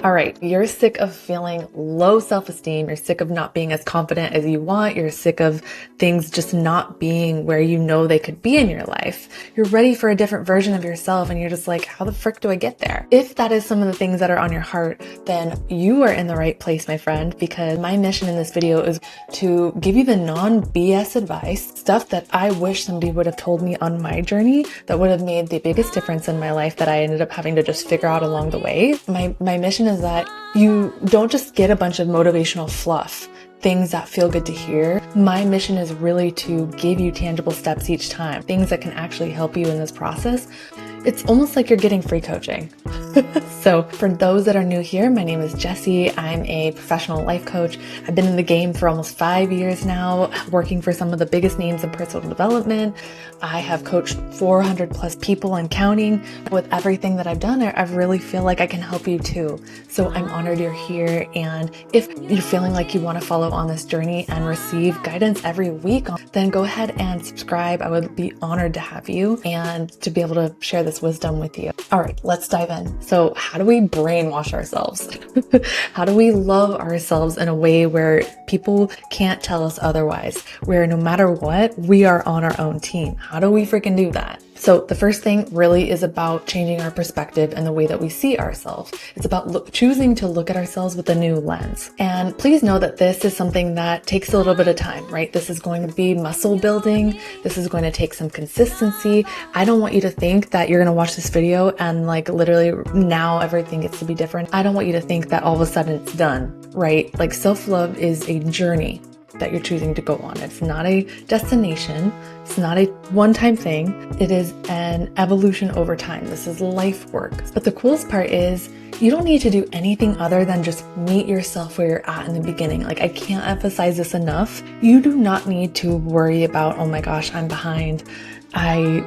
All right, you're sick of feeling low self-esteem. You're sick of not being as confident as you want. You're sick of things just not being where you know they could be in your life. You're ready for a different version of yourself and you're just like, how the frick do I get there? If that is some of the things that are on your heart, then you are in the right place, my friend, because my mission in this video is to give you the non-BS advice, stuff that I wish somebody would have told me on my journey that would have made the biggest difference in my life that I ended up having to just figure out along the way. My mission is that you don't just get a bunch of motivational fluff, things that feel good to hear. My mission is really to give you tangible steps each time, things that can actually help you in this process. It's almost like you're getting free coaching. So for those that are new here, my name is Jessie. I'm a professional life coach. I've been in the game for almost 5 years now, working for some of the biggest names in personal development. I have coached 400 plus people and counting. With everything that I've done, I really feel like I can help you too. So I'm honored you're here. And if you're feeling like you want to follow on this journey and receive guidance every week, then go ahead and subscribe. I would be honored to have you and to be able to share this wisdom with you. All right, let's dive in. So how do we brainwash ourselves? How do we love ourselves in a way where people can't tell us otherwise? Where no matter what, we are on our own team. How do we freaking do that? So the first thing really is about changing our perspective and the way that we see ourselves. It's about choosing to look at ourselves with a new lens. And please know that this is something that takes a little bit of time, right? This is going to be muscle building. This is going to take some consistency. I don't want you to think that you're going to watch this video and like literally now everything gets to be different. I don't want you to think that all of a sudden it's done, right? Like self-love is a journey that you're choosing to go on. It's not a destination. It's not a one-time thing. It is an evolution over time. This is life work. But the coolest part is you don't need to do anything other than just meet yourself where you're at in the beginning. Like I can't emphasize this enough. You do not need to worry about, oh my gosh, I'm behind. I'm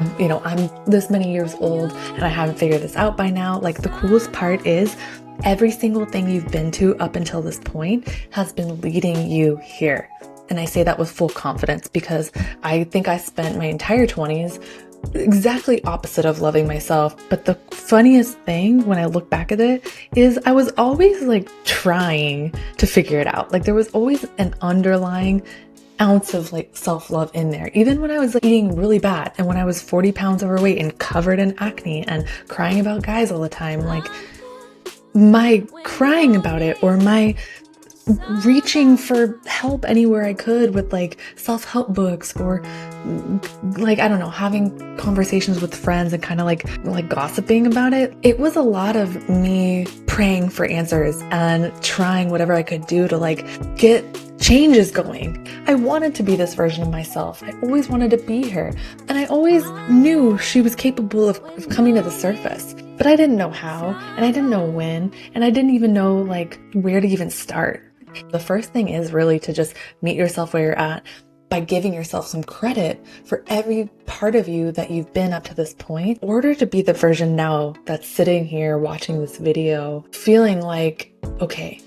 this many years old and I haven't figured this out by now. Like the coolest part is every single thing you've been to up until this point has been leading you here. And I say that with full confidence because I think I spent my entire 20s exactly opposite of loving myself. But the funniest thing when I look back at it is I was always like trying to figure it out. Like there was always an underlying ounce of like self-love in there. Even when I was like, eating really bad and when I was 40 pounds overweight and covered in acne and crying about guys all the time, like my crying about it or my reaching for help anywhere I could with like self-help books or like, I don't know, having conversations with friends and kind of like gossiping about it. It was a lot of me praying for answers and trying whatever I could do to like get changes going. I wanted to be this version of myself. I always wanted to be her. And I always knew she was capable of coming to the surface. But I didn't know how, and I didn't know when, and I didn't even know like where to even start. The first thing is really to just meet yourself where you're at by giving yourself some credit for every part of you that you've been up to this point, in order to be the version now that's sitting here watching this video, feeling like, okay,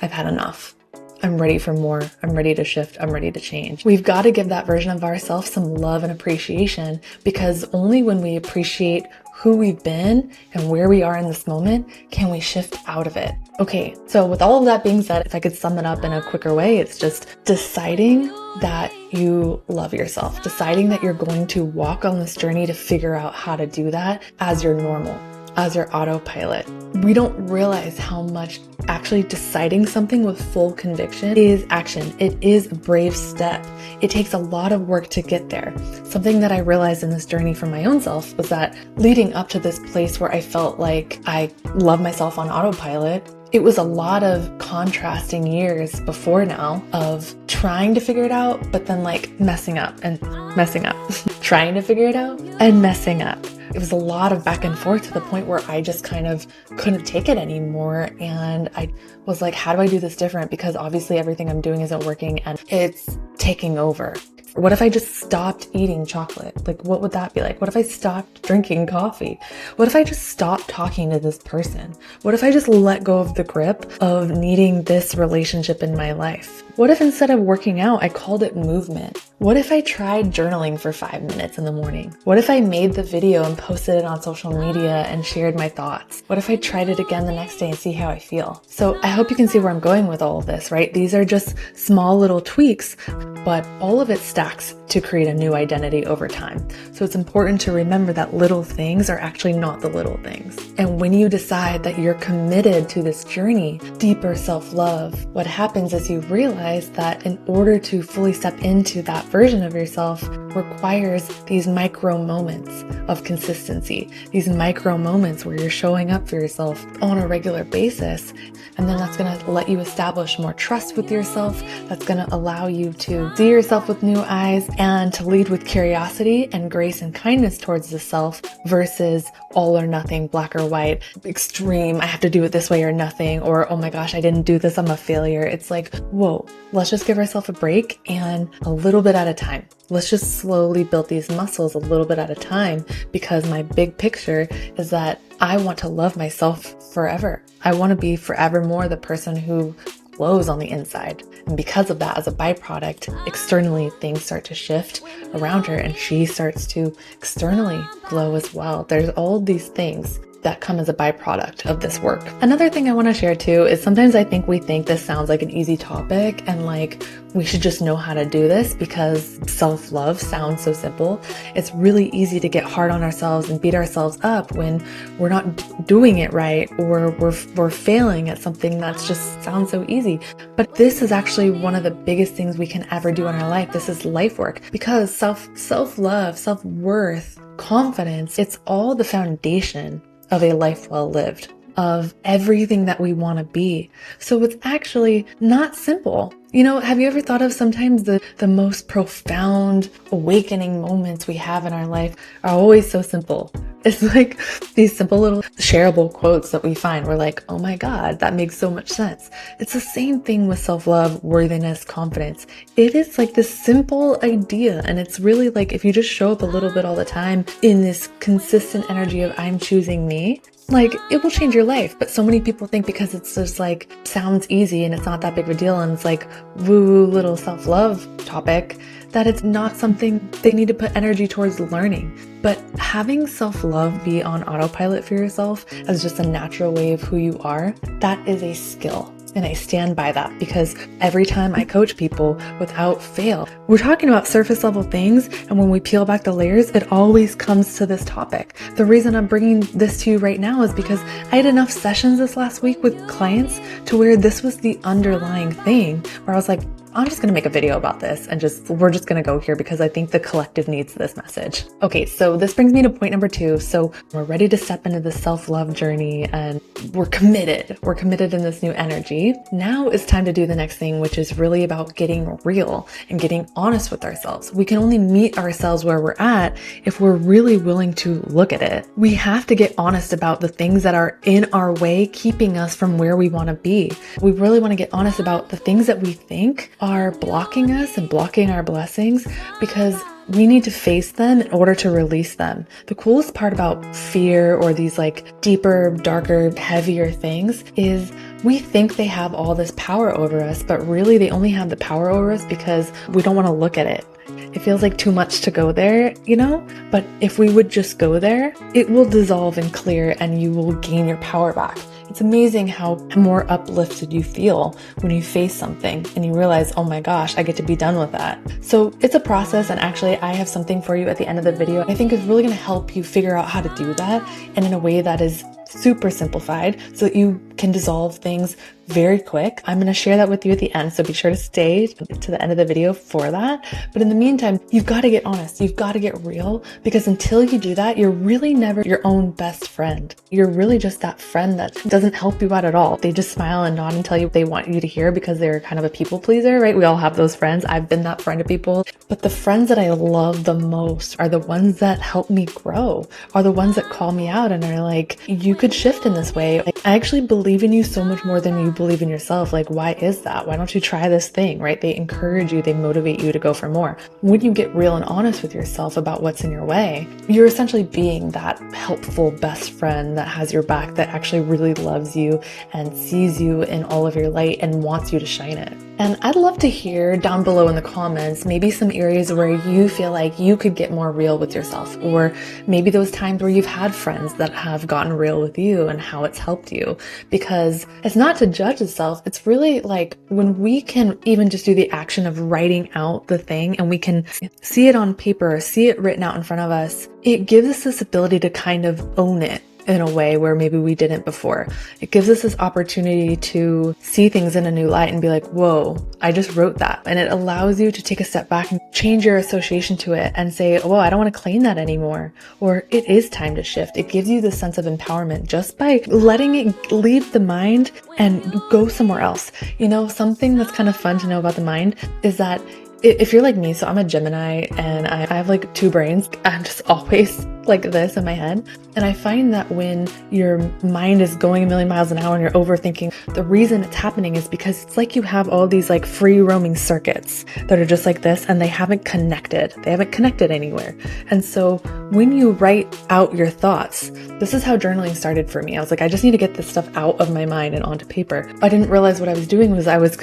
I've had enough. I'm ready for more. I'm ready to shift. I'm ready to change. We've got to give that version of ourselves some love and appreciation, because only when we appreciate who we've been and where we are in this moment can we shift out of it. Okay, so with all of that being said, if I could sum it up in a quicker way, it's just deciding that you love yourself, deciding that you're going to walk on this journey to figure out how to do that as your normal, as your autopilot. We don't realize how much actually deciding something with full conviction is action. It is a brave step. It takes a lot of work to get there. Something that I realized in this journey for my own self was that leading up to this place where I felt like I love myself on autopilot, it was a lot of contrasting years before now of trying to figure it out, but then like messing up and messing up, trying to figure it out and messing up. It was a lot of back and forth to the point where I just kind of couldn't take it anymore. And I was like, how do I do this different? Because obviously everything I'm doing isn't working and it's taking over. It's What if I just stopped eating chocolate? Like, what would that be like? What if I stopped drinking coffee? What if I just stopped talking to this person? What if I just let go of the grip of needing this relationship in my life? What if instead of working out, I called it movement? What if I tried journaling for 5 minutes in the morning? What if I made the video and posted it on social media and shared my thoughts? What if I tried it again the next day and see how I feel? So I hope you can see where I'm going with all of this, right? These are just small little tweaks, but all of it stacks to create a new identity over time. So it's important to remember that little things are actually not the little things. And when you decide that you're committed to this journey, deeper self-love, what happens is you realize that in order to fully step into that version of yourself requires these micro moments of consistency, these micro moments where you're showing up for yourself on a regular basis. And then that's going to let you establish more trust with yourself. That's going to allow you to see yourself with new eyes and to lead with curiosity and grace and kindness towards the self versus all or nothing, black or white, extreme, I have to do it this way or nothing, or oh my gosh, I didn't do this, I'm a failure. It's like, whoa, let's just give ourselves a break and a little bit at a time. Let's just slowly build these muscles a little bit at a time, because my big picture is that I want to love myself forever. I want to be forevermore the person who glows on the inside. And because of that, as a byproduct, externally things start to shift around her and she starts to externally glow as well. There's all these things that come as a byproduct of this work. Another thing I want to share too is sometimes I think we think this sounds like an easy topic and like we should just know how to do this because self-love sounds so simple. It's really easy to get hard on ourselves and beat ourselves up when we're not doing it right or we're failing at something that's just sounds so easy. But this is actually one of the biggest things we can ever do in our life. This is life work, because self-love, self-worth, confidence, it's all the foundation of a life well lived, of everything that we want to be. So it's actually not simple. You know, have you ever thought of sometimes the most profound awakening moments we have in our life are always so simple? It's like these simple little shareable quotes that we find. We're like, oh my God, that makes so much sense. It's the same thing with self-love, worthiness, confidence. It is like this simple idea. And it's really like, if you just show up a little bit all the time in this consistent energy of I'm choosing me, like it will change your life. But so many people think because it's just like sounds easy and it's not that big of a deal and it's like woo little self-love topic, that it's not something they need to put energy towards learning. But having self-love be on autopilot for yourself as just a natural way of who you are, that is a skill. And I stand by that because every time I coach people without fail, we're talking about surface level things. And when we peel back the layers, it always comes to this topic. The reason I'm bringing this to you right now is because I had enough sessions this last week with clients to where this was the underlying thing where I was like, I'm just going to make a video about this and we're just going to go here because I think the collective needs this message. Okay, so this brings me to point number 2. So we're ready to step into the self-love journey and we're committed. We're committed in this new energy. Now it's time to do the next thing, which is really about getting real and getting honest with ourselves. We can only meet ourselves where we're at if we're really willing to look at it. We have to get honest about the things that are in our way, keeping us from where we want to be. We really want to get honest about the things that we think are blocking us and blocking our blessings, because we need to face them in order to release them. The coolest part about fear or these like deeper, darker, heavier things is we think they have all this power over us, but really they only have the power over us because we don't want to look at it. It feels like too much to go there, you know? But if we would just go there, it will dissolve and clear and you will gain your power back. It's amazing how more uplifted you feel when you face something and you realize, oh my gosh, I get to be done with that. So it's a process, and actually I have something for you at the end of the video I think is really going to help you figure out how to do that, and in a way that is super simplified so that you can dissolve things very quick. I'm going to share that with you at the end, so be sure to stay to the end of the video for that. But in the meantime, you've got to get honest. You've got to get real, because until you do that, you're really never your own best friend. You're really just that friend that doesn't help you out at all. They just smile and nod and tell you what they want you to hear because they're kind of a people pleaser, right? We all have those friends. I've been that friend to people. But the friends that I love the most are the ones that help me grow, are the ones that call me out and are like, you you could shift in this way. Like, I actually believe in you so much more than you believe in yourself. Like, why is that? Why don't you try this thing, right? They encourage you, they motivate you to go for more. When you get real and honest with yourself about what's in your way, you're essentially being that helpful best friend that has your back, that actually really loves you and sees you in all of your light and wants you to shine it. And I'd love to hear down below in the comments, maybe some areas where you feel like you could get more real with yourself, or maybe those times where you've had friends that have gotten real with you and how it's helped you. Because it's not to judge itself. It's really like when we can even just do the action of writing out the thing and we can see it on paper or see it written out in front of us, it gives us this ability to kind of own it in a way where maybe we didn't before. It gives us this opportunity to see things in a new light and be like, whoa, I just wrote that. And it allows you to take a step back and change your association to it and say, oh, I don't want to claim that anymore. Or it is time to shift. It gives you this sense of empowerment just by letting it leave the mind and go somewhere else. You know, something that's kind of fun to know about the mind is that if you're like me, so I'm a Gemini and I have like two brains. I'm just always like this in my head. And I find that when your mind is going a million miles an hour and you're overthinking, the reason it's happening is because it's like you have all these like free roaming circuits that are just like this and they haven't connected. They haven't connected anywhere. And so when you write out your thoughts, this is how journaling started for me. I was like, I just need to get this stuff out of my mind and onto paper. I didn't realize what I was doing was I was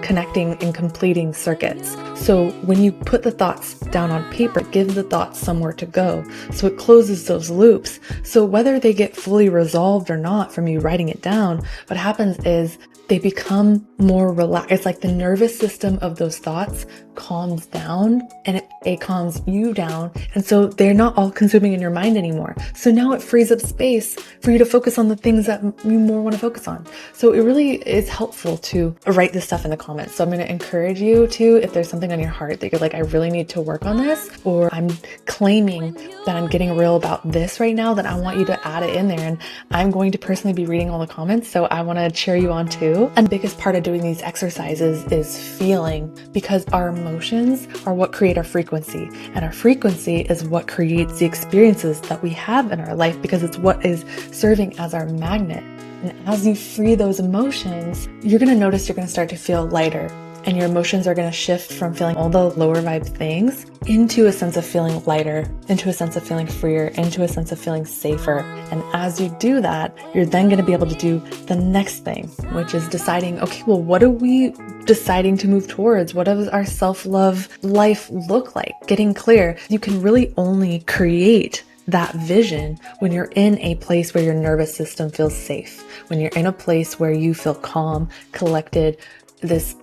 connecting and completing circuits. So when you put the thoughts down on paper, give the thoughts somewhere to go. So it closes those loops. So whether they get fully resolved or not from you writing it down, what happens is they become more relaxed. It's like the nervous system of those thoughts calms down and it calms you down. And so they're not all consuming in your mind anymore. So now it frees up space for you to focus on the things that you more want to focus on. So it really is helpful to write this stuff in the comments. So I'm going to encourage you to, if there's something on your heart that you're like, I really need to work on this, or I'm claiming that I'm getting real about this right now, then I want you to add it in there. And I'm going to personally be reading all the comments. So I want to cheer you on too. And the biggest part of doing these exercises is feeling, because our emotions are what create our frequency, and our frequency is what creates the experiences that we have in our life, because it's what is serving as our magnet. And as you free those emotions, you're going to notice you're going to start to feel lighter, and your emotions are going to shift from feeling all the lower vibe things into a sense of feeling lighter, into a sense of feeling freer, into a sense of feeling safer. And as you do that, you're then going to be able to do the next thing, which is deciding, okay, well, what are we deciding to move towards? What does our self-love life look like? Getting clear. You can really only create that vision when you're in a place where your nervous system feels safe, when you're in a place where you feel calm, collected, this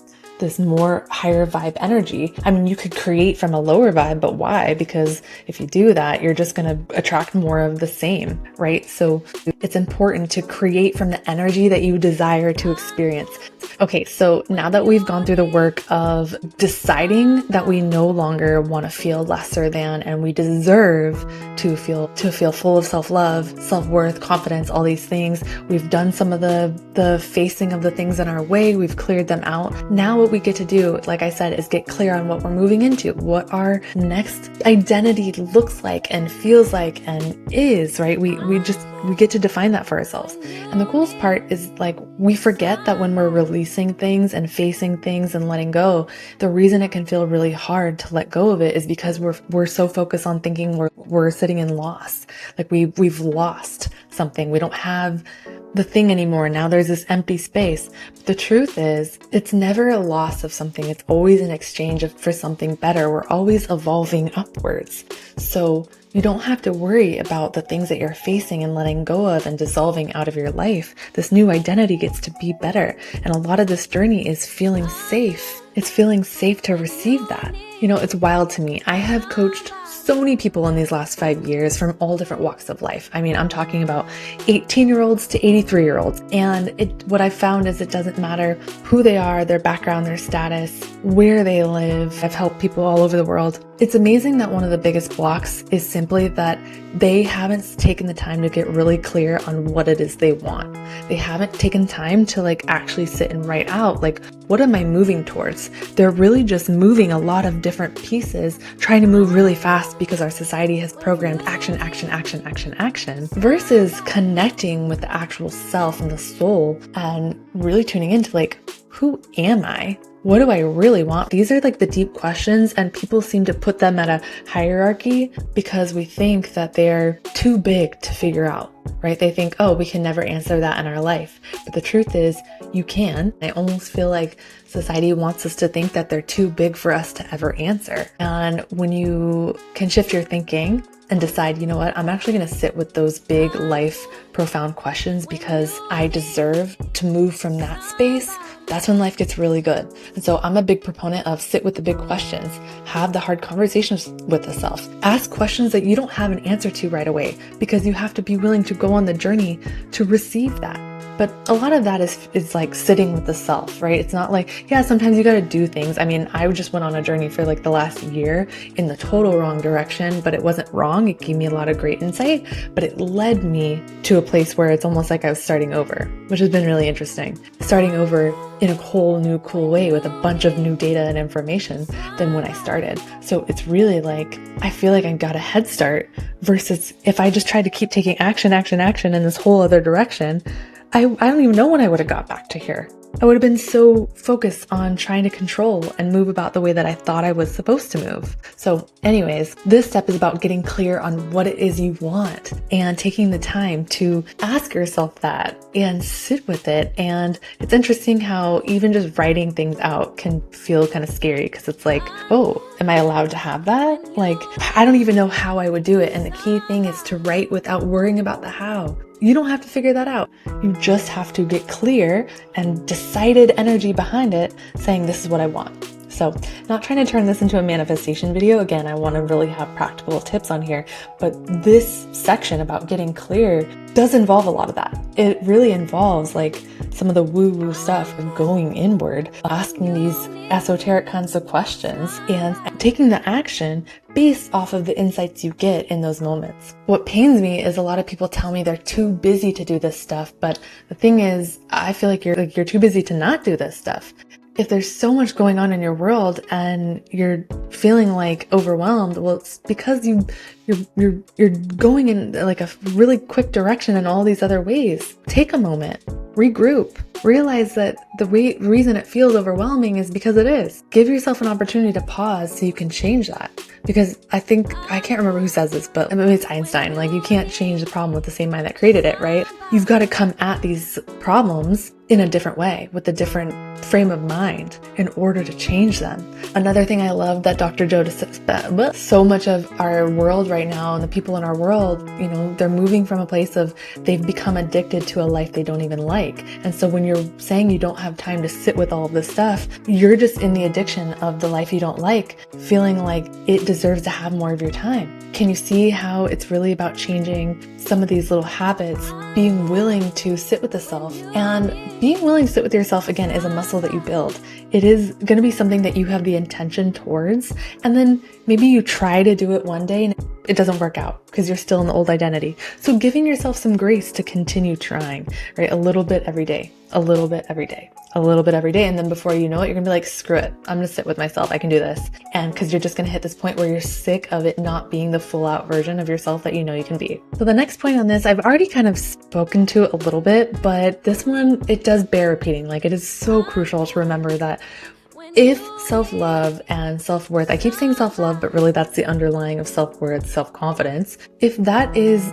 more higher vibe energy. I mean, you could create from a lower vibe, but why? Because if you do that, you're just going to attract more of the same, right? So it's important to create from the energy that you desire to experience. Okay, so now that we've gone through the work of deciding that we no longer want to feel lesser than, and we deserve to feel full of self-love, self-worth, confidence, all these things. We've done some of the facing of the things in our way. We've cleared them out. Now what we get to do, like I said, is get clear on what we're moving into, what our next identity looks like and feels like and is, right? We get to define that for ourselves. And the coolest part is, like, we forget that when we're releasing things and facing things and letting go, the reason it can feel really hard to let go of it is because we're so focused on thinking we're sitting in loss. Like we've lost something. We don't have the thing anymore. Now there's this empty space. But the truth is, it's never a loss of something. It's always an exchange for something better. We're always evolving upwards. So you don't have to worry about the things that you're facing and letting go of and dissolving out of your life. This new identity gets to be better. And a lot of this journey is feeling safe. It's feeling safe to receive that. You know, it's wild to me. I have coached so many people in these last 5 years from all different walks of life. I mean, I'm talking about 18-year-olds to 83-year-olds. And what I've found is it doesn't matter who they are, their background, their status, where they live. I've helped people all over the world. It's amazing that one of the biggest blocks is simply that they haven't taken the time to get really clear on what it is they want. They haven't taken time to actually sit and write out, what am I moving towards? They're really just moving a lot of different pieces, trying to move really fast because our society has programmed action, action, action, action, action, versus connecting with the actual self and the soul and really tuning into who am I? What do I really want? These are the deep questions, and people seem to put them at a hierarchy because we think that they're too big to figure out, right? They think, oh, we can never answer that in our life. But the truth is, you can. I almost feel like society wants us to think that they're too big for us to ever answer. And when you can shift your thinking and decide, you know what, I'm actually going to sit with those big life profound questions because I deserve to move from that space, that's when life gets really good. And so I'm a big proponent of sit with the big questions, have the hard conversations with the self, ask questions that you don't have an answer to right away because you have to be willing to go on the journey to receive that. But a lot of that is sitting with the self, right? It's not sometimes you got to do things. I mean, I just went on a journey for the last year in the total wrong direction, but it wasn't wrong. It gave me a lot of great insight, but it led me to a place where it's almost like I was starting over, which has been really interesting. Starting over in a whole new cool way with a bunch of new data and information than when I started. So it's really I feel like I got a head start versus if I just tried to keep taking action, action, action in this whole other direction, I don't even know when I would have got back to here. I would have been so focused on trying to control and move about the way that I thought I was supposed to move. So anyways, this step is about getting clear on what it is you want and taking the time to ask yourself that and sit with it. And it's interesting how even just writing things out can feel kind of scary because it's oh, am I allowed to have that? I don't even know how I would do it. And the key thing is to write without worrying about the how. You don't have to figure that out. You just have to get clear and decided energy behind it saying, this is what I want. So not trying to turn this into a manifestation video. Again, I want to really have practical tips on here, but this section about getting clear does involve a lot of that. It really involves some of the woo-woo stuff of going inward, asking these esoteric kinds of questions and taking the action based off of the insights you get in those moments. What pains me is a lot of people tell me they're too busy to do this stuff, but the thing is, I feel like you're too busy to not do this stuff. If there's so much going on in your world and you're feeling overwhelmed, well, it's because you're going in a really quick direction in all these other ways. Take a moment, regroup, realize that the reason it feels overwhelming is because it is. Give yourself an opportunity to pause so you can change that. Because I can't remember who says this, but maybe it's Einstein. You can't change the problem with the same mind that created it, right? You've got to come at these problems in a different way, with a different frame of mind in order to change them. Another thing I love that Dr. Joe says that so much of our world right now and the people in our world, they're moving from a place of they've become addicted to a life they don't even like. And so when you're saying you don't have time to sit with all of this stuff, you're just in the addiction of the life you don't like, feeling like it deserves to have more of your time. Can you see how it's really about changing some of these little habits, being willing to sit with the self? And being willing to sit with yourself, again, is a muscle that you build. It is going to be something that you have the intention towards. And then maybe you try to do it one day and it doesn't work out because you're still in the old identity. So giving yourself some grace to continue trying, right? A little bit every day, a little bit every day, a little bit every day. And then before you know it, you're gonna be like, screw it. I'm gonna sit with myself. I can do this. And because you're just gonna hit this point where you're sick of it not being the full out version of yourself that you know you can be. So the next point on this, I've already kind of spoken to it a little bit, but this one, it does bear repeating. It is so crucial to remember that if self-love and self-worth, I keep saying self-love, but really that's the underlying of self-worth, self-confidence. If that is,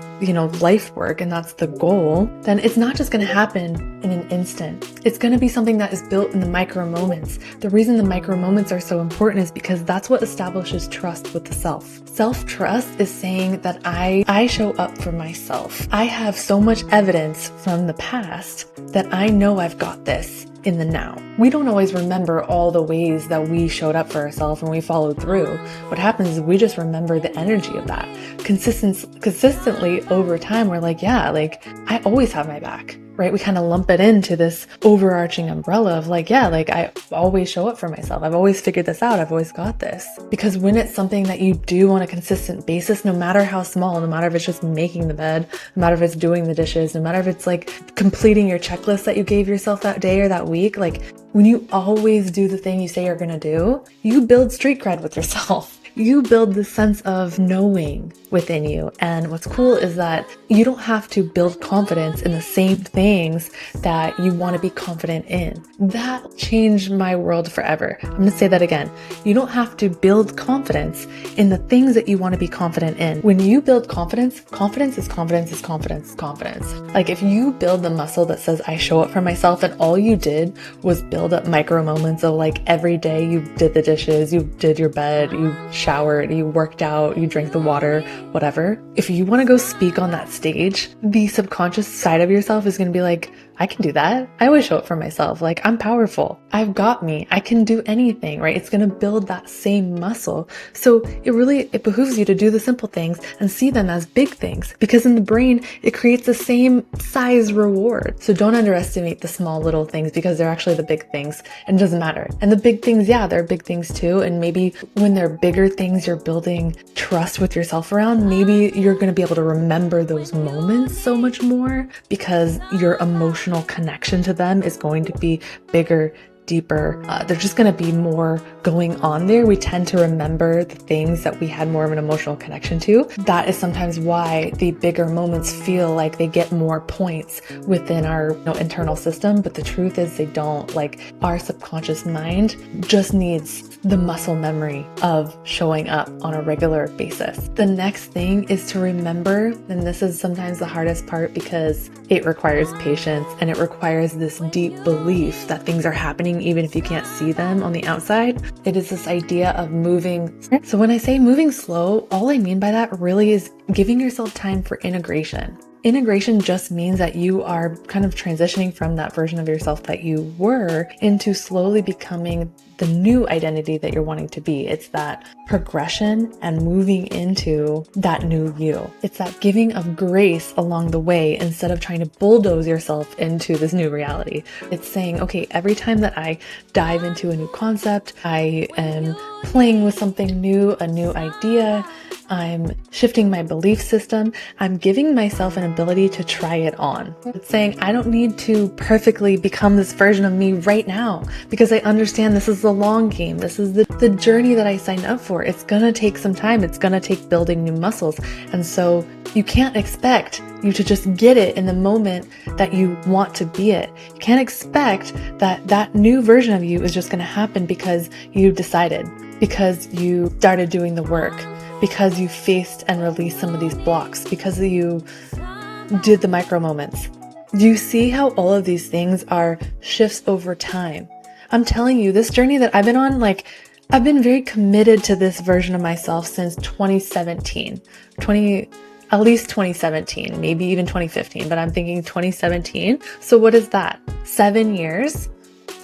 life work and that's the goal, then it's not just going to happen in an instant. It's going to be something that is built in the micro moments. The reason the micro moments are so important is because that's what establishes trust with the self. Self-trust is saying that I show up for myself. I have so much evidence from the past that I know I've got this in the now. We don't always remember all the ways that we showed up for ourselves and we followed through. What happens is we just remember the energy of that. Consistently over time, we're like, I always have my back, right? We kind of lump it into this overarching umbrella of like, yeah, like I always show up for myself. I've always figured this out. I've always got this. Because when it's something that you do on a consistent basis, no matter how small, no matter if it's just making the bed, no matter if it's doing the dishes, no matter if it's like completing your checklist that you gave yourself that day or that week, like when you always do the thing you say you're going to do, you build street cred with yourself. You build this sense of knowing within you. And what's cool is that you don't have to build confidence in the same things that you want to be confident in. That changed my world forever. I'm going to say that again. You don't have to build confidence in the things that you want to be confident in. When you build confidence, confidence is confidence is confidence is confidence. Like if you build the muscle that says, I show up for myself, and all you did was build up micro moments of like every day you did the dishes, you did your bed, you showered, you worked out, you drank the water, whatever. If you want to go speak on that stage, the subconscious side of yourself is going to be like, I can do that. I always show up for myself. Like I'm powerful. I've got me. I can do anything, right? It's going to build that same muscle. So it behooves you to do the simple things and see them as big things, because in the brain, it creates the same size reward. So don't underestimate the small little things, because they're actually the big things and it doesn't matter. And the big things, yeah, they're big things too. And maybe when they're bigger things, you're building trust with yourself around, maybe you're going to be able to remember those moments so much more, because your emotional connection to them is going to be bigger, deeper. There's just going to be more going on there. We tend to remember the things that we had more of an emotional connection to. That is sometimes why the bigger moments feel like they get more points within our internal system. But the truth is they don't. Like our subconscious mind just needs the muscle memory of showing up on a regular basis. The next thing is to remember, and this is sometimes the hardest part because it requires patience and it requires this deep belief that things are happening even if you can't see them on the outside. It is this idea of moving. So when I say moving slow, all I mean by that really is giving yourself time for integration. Integration just means that you are kind of transitioning from that version of yourself that you were into slowly becoming the new identity that you're wanting to be. It's that progression and moving into that new you. It's that giving of grace along the way instead of trying to bulldoze yourself into this new reality. It's saying, okay, every time that I dive into a new concept, I am playing with something new, a new idea, I'm shifting my belief system, I'm giving myself an ability to try it on. It's saying I don't need to perfectly become this version of me right now, because I understand this is the long game. This is the journey that I signed up for. It's going to take some time. It's going to take building new muscles. And so you can't expect you to just get it in the moment that you want to be it. You can't expect that that new version of you is just going to happen because you decided, because you started doing the work, because you faced and released some of these blocks, because you did the micro moments. Do you see how all of these things are shifts over time? I'm telling you, this journey that I've been on, like, I've been very committed to this version of myself since 2017, at least 2017, maybe even 2015, but I'm thinking 2017. So what is that? 7 years?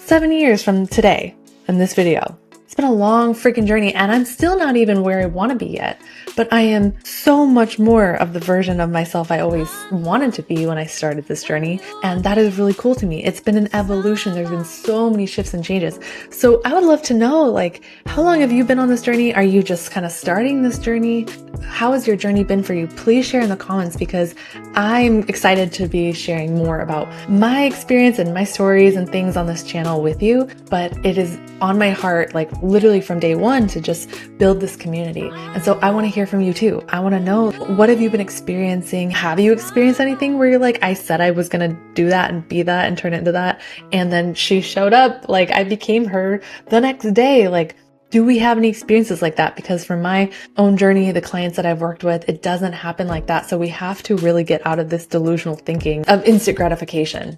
7 years from today in this video. It's been a long freaking journey, and I'm still not even where I want to be yet, but I am so much more of the version of myself I always wanted to be when I started this journey. And that is really cool to me. It's been an evolution. There's been so many shifts and changes. So I would love to know, like, how long have you been on this journey? Are you just kind of starting this journey? How has your journey been for you? Please share in the comments, because I'm excited to be sharing more about my experience and my stories and things on this channel with you. But it is on my heart, like literally from day one, to just build this community. And so I want to hear from you too. I want to know, what have you been experiencing? Have you experienced anything where you're like, I said I was going to do that and be that and turn it into that, and then she showed up, like I became her the next day? Like, do we have any experiences like that? Because for my own journey, the clients that I've worked with, it doesn't happen like that. So we have to really get out of this delusional thinking of instant gratification.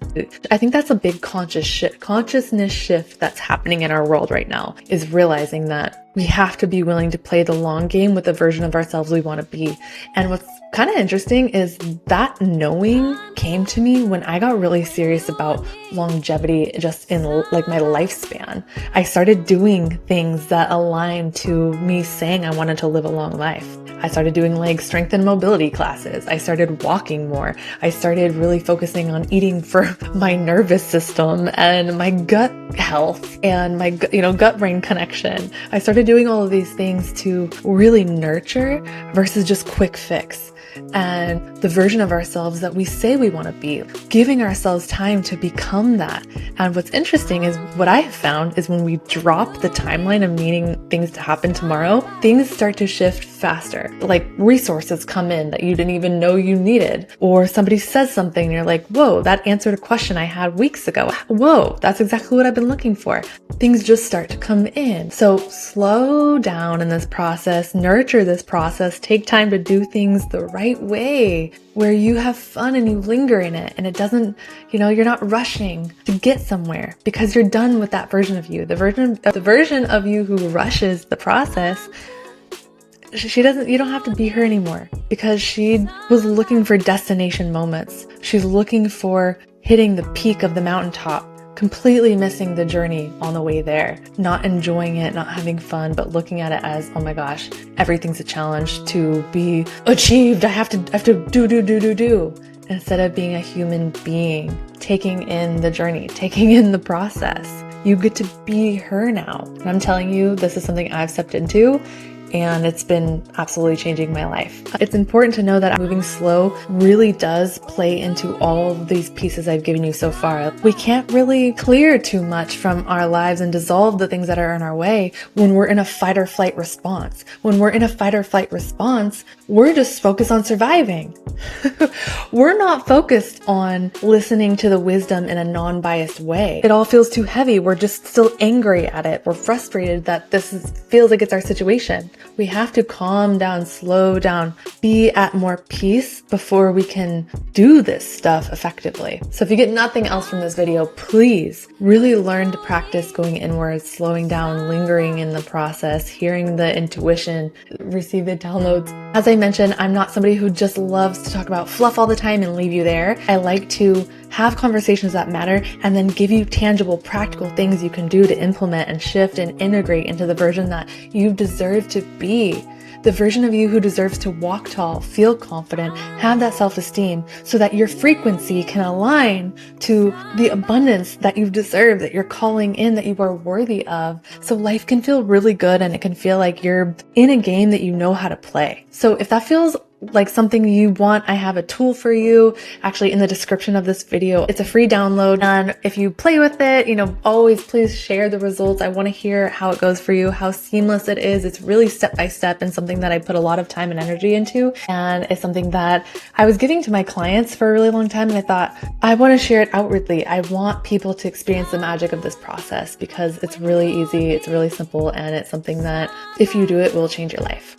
I think that's a big consciousness shift that's happening in our world right now, is realizing that We have to be willing to play the long game with the version of ourselves we want to be. And what's kind of interesting is that knowing came to me when I got really serious about longevity just in like my lifespan. I started doing things that aligned to me saying I wanted to live a long life. I started doing leg strength and mobility classes. I started walking more. I started really focusing on eating for my nervous system and my gut health and my, gut-brain connection. I started doing all of these things to really nurture versus just quick fix. And the version of ourselves that we say we want to be, giving ourselves time to become that. And what's interesting is what I have found is when we drop the timeline of needing things to happen tomorrow, things start to shift faster. Like resources come in that you didn't even know you needed, or somebody says something and you're like, whoa, that answered a question I had weeks ago. Whoa, that's exactly what I've been looking for. Things just start to come in. So slow down in this process, nurture this process, take time to do things the right way, where you have fun and you linger in it and it doesn't, you're not rushing to get somewhere because you're done with that version of you. The version of you who rushes the process, you don't have to be her anymore because she was looking for destination moments. She's looking for hitting the peak of the mountaintop, completely missing the journey on the way there, not enjoying it, not having fun, but looking at it as, oh my gosh, everything's a challenge to be achieved. I have to do. Instead of being a human being, taking in the journey, taking in the process. You get to be her now. And I'm telling you, this is something I've stepped into, and it's been absolutely changing my life. It's important to know that moving slow really does play into all of these pieces I've given you so far. We can't really clear too much from our lives and dissolve the things that are in our way when we're in a fight or flight response. When we're in a fight or flight response, we're just focused on surviving. We're not focused on listening to the wisdom in a non-biased way. It all feels too heavy. We're just still angry at it. We're frustrated that feels like it's our situation. We have to calm down, slow down, be at more peace before we can do this stuff effectively. So if you get nothing else from this video, please really learn to practice going inwards, slowing down, lingering in the process, hearing the intuition, receive the downloads. As I mentioned, I'm not somebody who just loves to talk about fluff all the time and leave you there. I like to have conversations that matter and then give you tangible, practical things you can do to implement and shift and integrate into the version that you deserve to be. The version of you who deserves to walk tall, feel confident, have that self-esteem so that your frequency can align to the abundance that you deserve, that you're calling in, that you are worthy of. So life can feel really good and it can feel like you're in a game that you know how to play. So if that feels like something you want, I have a tool for you actually in the description of this video. It's a free download, and if you play with it, always please share the results. I want to hear how it goes for you, how seamless it is. It's really step by step and something that I put a lot of time and energy into, and it's something that I was giving to my clients for a really long time, and I thought I want to share it outwardly. I want people to experience the magic of this process because it's really easy, it's really simple, and it's something that if you do it will change your life.